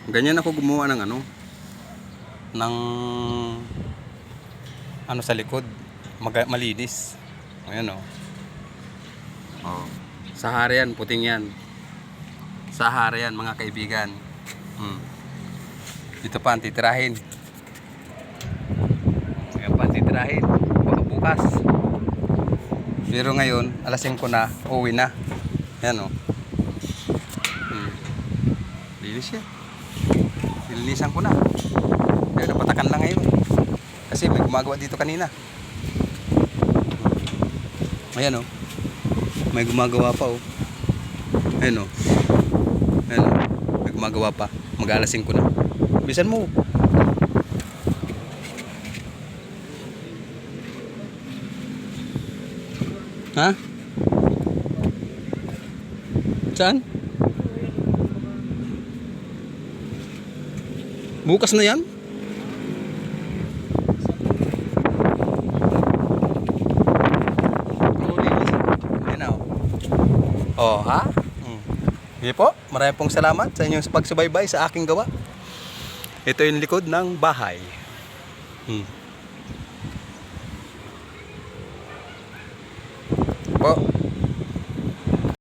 Ganyan ako gumawa ng ng sa likod. Malinis. Ayan o. Oh. Sahara yan, puting yan. Sahara yan mga kaibigan. Dito pa ang titirahin. Ayan pa ang titirahin. Baka bukas. Pero ngayon, alas 5 na, uwi na. Ayan o. Linis yan. Nilinisan ko na. Kaya napatakan lang ngayon. Kasi may gumagawa dito kanina. Ayan o. May gumagawa pa o. Ayan o. Ayan o. May gumagawa pa. Mag-alas 5 na. Bisan mo. Ha? Saan? Bukas na yan? Oh, ha? Sige po, maraming pong salamat sa inyong pagsubaybay sa aking gawa. Ito yung likod ng bahay. Po.